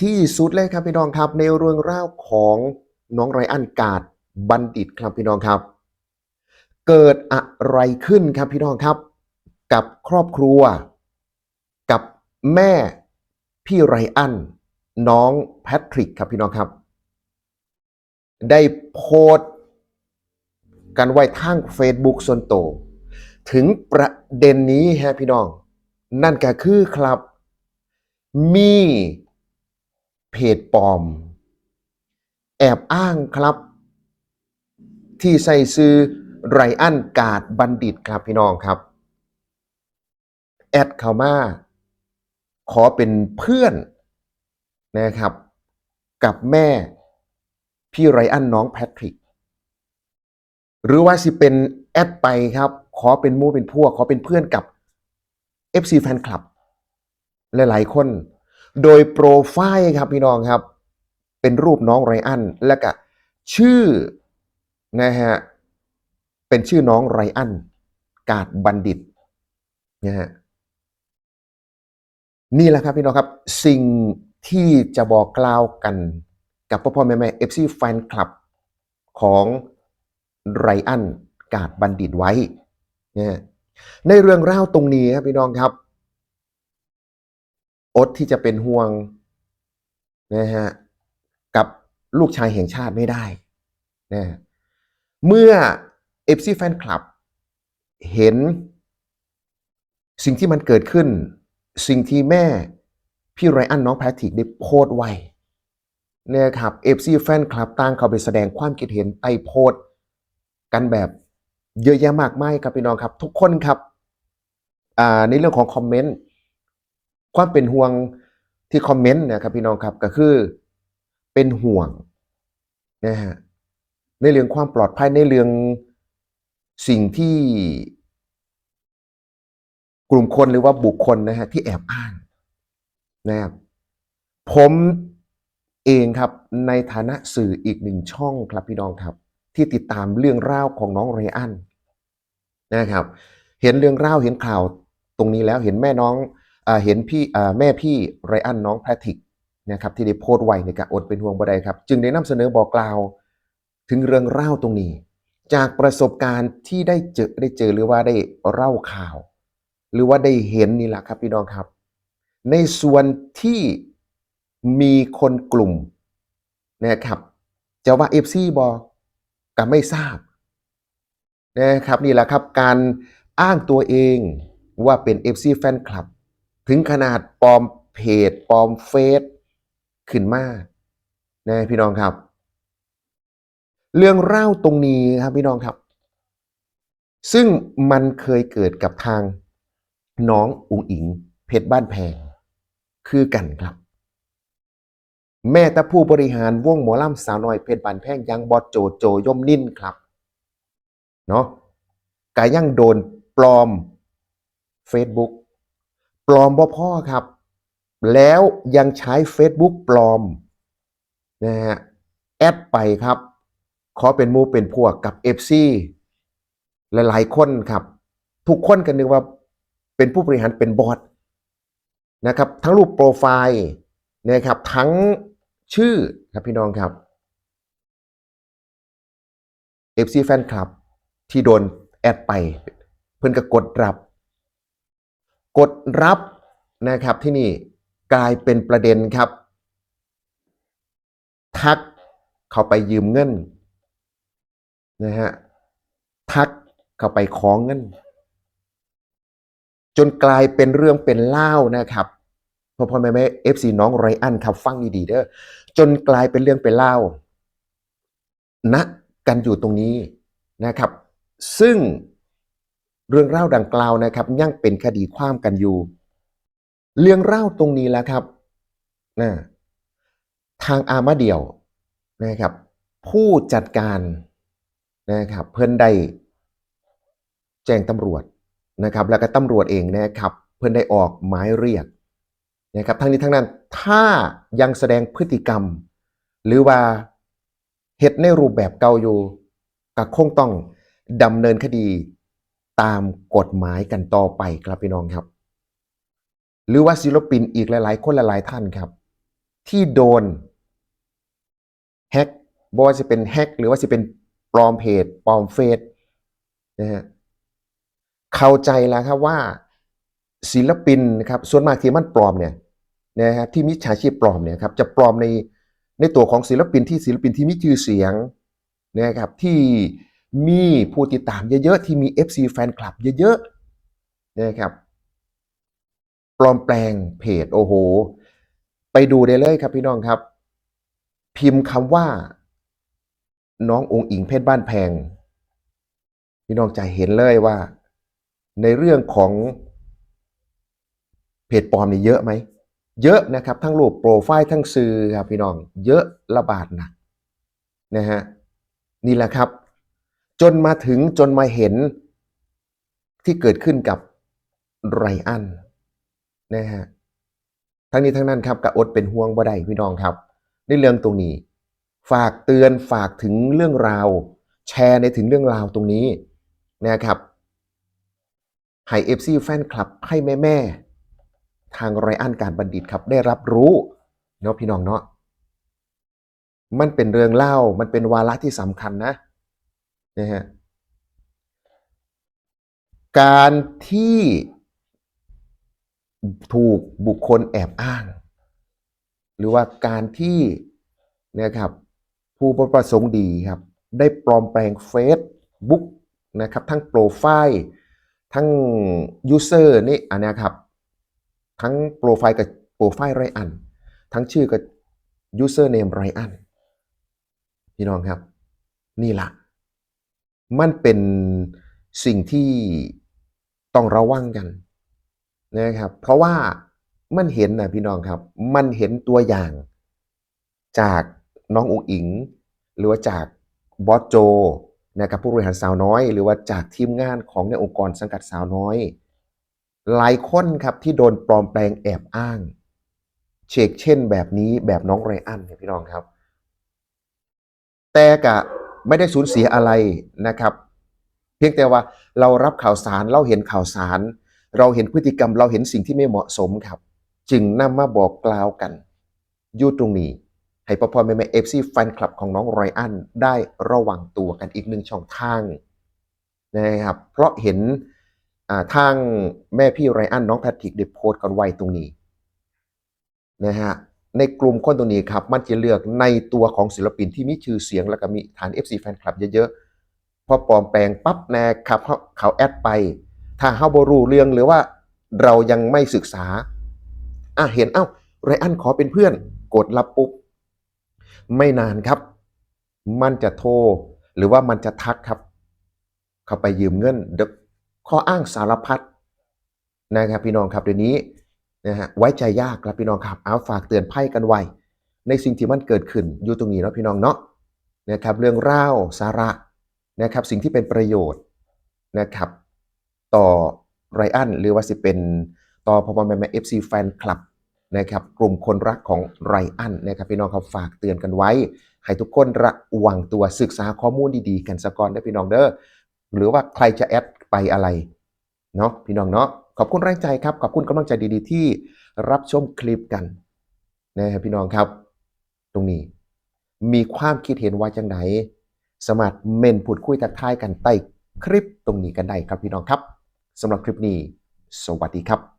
ที่สุดเลยครับพี่น้องครับในเรื่องราวของน้องไรอันกาดบัณฑิตครับพี่น้องครับเกิดอะไรขึ้นครับพี่น้องครับกับครอบครัวกับแม่พี่ไรอันน้องแพทริกครับพี่น้องครับได้โพสต์กันไว้ทาง Facebook ส่วนตัวถึงประเด็นนี้ฮะพี่น้องนั่นก็คือครับมีเพจปลอมแอบอ้างครับที่ใส่ซื้อไรอันกาดบัณฑิตครับพี่น้องครับแอดเข้ามาขอเป็นเพื่อนนะครับกับแม่พี่ไรอันน้องแพทริกหรือว่าสิเป็นแอดไปครับขอเป็นหมู่เป็นพวกขอเป็นเพื่อนกับ FC Fan Club หลายๆคนโดยโปรไฟล์ครับพี่น้องครับเป็นรูปน้องไรอันและก็ชื่อนะฮะเป็นชื่อน้องไรอันกาดบัณฑิตนะฮะนี่แหละครับพี่น้องครับสิ่งที่จะบอกกล่าวกันกับพ่อแม่ FC Fan Club ของไรอันกาดบัณฑิตไว้นะในเรื่องราวตรงนี้ครับพี่น้องครับอดที่จะเป็นห่วงนะฮะกับลูกชายแห่งชาติไม่ได้นะเมื่อ FC Fan Club เห็นสิ่งที่มันเกิดขึ้นสิ่งที่แม่พี่ไรอันน้องแพทริกได้โพสต์ไว้เนี่ยครับ FC Fan Club ต่างเข้าไปแสดงความคิดเห็นใต้โพสต์กันแบบเยอะแยะมากมายครับพี่น้องครับทุกคนครับในเรื่องของคอมเมนต์ความเป็นห่วงที่คอมเมนต์นะครับพี่น้องครับก็คือเป็นห่วงนะฮะในเรื่องความปลอดภัยในเรื่องสิ่งที่กลุ่มคนหรือว่าบุคคลนะฮะที่แอบอ้างนะครับผมเองครับในฐานะสื่ออีกหนึ่งช่องครับพี่น้องครับที่ติดตามเรื่องราวของน้องไรอันนะครับเห็นเรื่องราวเห็นข่าวตรงนี้แล้วเห็นแม่น้องเห็นพี่แม่พี่ไรอันน้องแพทริกนะครับที่ได้โพสต์ไว้ในการอดเป็นห่วงบ่ได้ครับจึงได้นำเสนอบอกกล่าวถึงเรื่องราวตรงนี้จากประสบการณ์ที่ได้เจอหรือว่าได้เล่าข่าวหรือว่าได้เห็นนี่แหละครับพี่น้องครับในส่วนที่มีคนกลุ่มนะครับจะว่า FC บอก็ไม่ทราบนะครับนี่แหละครับการอ้างตัวเองว่าเป็น FC Fan Club ถึงขนาดปลอมเพจปลอมเฟซขึ้นมานะพี่น้องครับเรื่องเล่าตรงนี้ครับพี่น้องครับซึ่งมันเคยเกิดกับทางน้องอุ๋งอิงเพชรบ้านแพงคือกันครับแม่แต่ผู้บริหารวงหมอลำสาวน้อยเพชรบ้านแพงยังบอสโจย่อมนิ่นครับเนาะก็ยังโดนปลอม Facebook ปลอมบ่พ่อครับแล้วยังใช้ Facebook ปลอมนะฮะแอดไปครับขอเป็นหมู่เป็นพวกกับ FC หลายๆคนครับทุกคนกันนึกว่าเป็นผู้บริหารเป็นบอสนะครับทั้งรูปโปรไฟล์นะครับทั้งชื่อครับพี่น้องครับ FC Fan Club ที่โดนแอดไปเพิ่นก็กดรับนะครับที่นี่กลายเป็นประเด็นครับทักเข้าไปยืมเงินนะฮะทักเข้าไปขอเงินจนกลายเป็นเรื่องเป็นเล่าวนะครับพ่อแม่เอฟซีน้องไรอันครับฟังดีๆเด้อจนกลายเป็นเรื่องเป็นเล่าวณกันอยู่ตรงนี้นะครับซึ่งเรื่องเล่าดังกล่าวนะครับยังเป็นคดีความกันอยู่เรื่องเล่าตรงนี้แล้วครับนะทางอามาเดียวนะครับผู้จัดการนะครับเพิ่นได้แจ้งตำรวจนะครับแล้วก็ตำรวจเองนะครับเพิ่นได้ออกหมายเรียกนะครับทั้งนี้ทั้งนั้นถ้ายังแสดงพฤติกรรมหรือว่าเฮ็ดในรูปแบบเก่าอยู่ก็คงต้องดำเนินคดีตามกฎหมายกันต่อไปครับพี่น้องครับหรือว่าศิลปินอีกหลายๆคนหลายๆท่านครับ ที่โดนแฮกบ่ว่าจะเป็นแฮกหรือว่าจะเป็นปลอมเพจปลอมเฟซนะฮะเข้าใจแล้วครับว่าศิลปินนะครับส่วนมากที่มันปลอมเนี่ยนะฮะที่มิจฉาชีพปลอมเนี่ยครับจะปลอมในตัวของศิลปินที่มีชื่อเสียงนะครับที่มีผู้ติดตามเยอะๆที่มี FC แฟนคลับเยอะๆนะครับปลอมแปลงเพจโอ้โหไปดูได้เลยครับพี่น้องครับพิมพ์คำว่าน้ององค์อิงเพชรบ้านแพงพี่น้องจะเห็นเลยว่าในเรื่องของเพจปลอมนี่เยอะไหมเยอะนะครับทั้งรูปโปรไฟล์ทั้งสื่อครับพี่น้องเยอะระบาดหนักนะฮะนี่แหละครับจนมาเห็นที่เกิดขึ้นกับไรอันนะฮะทั้งนี้ทั้งนั้นครับกะอดเป็นห่วงบ่ได้พี่น้องครับในเรื่องตรงนี้ฝากเตือนฝากถึงเรื่องราวแชร์ในถึงเรื่องราวตรงนี้นะครับให้ FC แฟนคลับให้แม่ๆทางไรอันการบัณฑิตครับได้รับรู้เนาะพี่น้องเนาะมันเป็นเรื่องเล่ามันเป็นวาระที่สำคัญนะฮะการที่ถูกบุคคลแอบอ้างหรือว่าการที่นะครับผู้ประสงค์ดีครับได้ปลอมแปลงเฟซบุ๊กนะครับทั้งโปรไฟล์ทั้งยูเซอร์นี่อันนี้ครับทั้งโปรไฟล์กับโปรไฟล์ไรอันทั้งชื่อกับยูเซอร์เนมไรอันพี่น้องครับนี่ล่ะมันเป็นสิ่งที่ต้องระวังกันนะครับเพราะว่ามันเห็นนะพี่น้องครับมันเห็นตัวอย่างจากน้องอุ๋งอิงหรือว่าจากบอสโจนะครับผู้บริหารสาวน้อยหรือว่าจากทีมงานของในองค์กรสังกัดสาวน้อยหลายคนครับที่โดนปลอมแปลงแอบอ้างเชกเช่นแบบนี้แบบน้องไรอันเนี่ยพี่น้องครับแต่กะไม่ได้สูญเสียอะไรนะครับเพียงแต่ว่าเรารับข่าวสารเราเห็นข่าวสารเราเห็นพฤติกรรมเราเห็นสิ่งที่ไม่เหมาะสมครับจึงนำมาบอกกล่าวกันอยู่ตรงนี้ให้พ่อแม่เอฟซีแฟนคลับของน้องไรอันได้ระวังตัวกันอีกหนึ่งช่องทางนะครับเพราะเห็นทางแม่พี่ไรอันน้องแพทริกได้โพสต์กันไว้ตรงนี้นะฮะในกลุ่มคนตรงนี้ครับมันจะเลือกในตัวของศิลปินที่มีชื่อเสียงแล้วก็มีฐาน FC แฟนคลับเยอะๆพอปลอมแปลงปั๊บนะครับเขาแอดไปถ้าเฮาบ่รู้เรื่องหรือว่าเรายังไม่ศึกษาเห็นไรอันขอเป็นเพื่อนกดรับปุ๊บไม่นานครับมันจะโทรหรือว่ามันจะทักครับเข้าไปยืมเงินข้ออ้างสารพัดนะครับพี่น้องครับเดี๋ยวนี้นะฮะไว้ใจยากครับพี่น้องครับเอาฝากเตือนภัยกันไว้ในสิ่งที่มันเกิดขึ้นอยู่ตรงนี้เนาะพี่น้องเนาะนะครับเรื่องราวสาระนะครับสิ่งที่เป็นประโยชน์นะครับต่อไรอันหรือว่าสิเป็นต่อพ่อแม่เอฟซีแฟนคลับนะครับกลุ่มคนรักของไรอันนะครับพี่น้องครับฝากเตือนกันไว้ให้ทุกคนระวังตัวศึกษาข้อมูลดีๆกันสะก่อนได้พี่น้องเด้อหรือว่าใครจะแอดไปอะไรเนาะพี่น้องเนาะขอบคุณแรงใจครับขอบคุณกำลังใจดีๆที่รับชมคลิปกันนะครับพี่น้องครับตรงนี้มีความคิดเห็นว่าจังไหนสามารถเมนพูดคุยทักทายกันใต้คลิปตรงนี้กันได้ครับพี่น้องครับสำหรับคลิปนี้สวัสดีครับ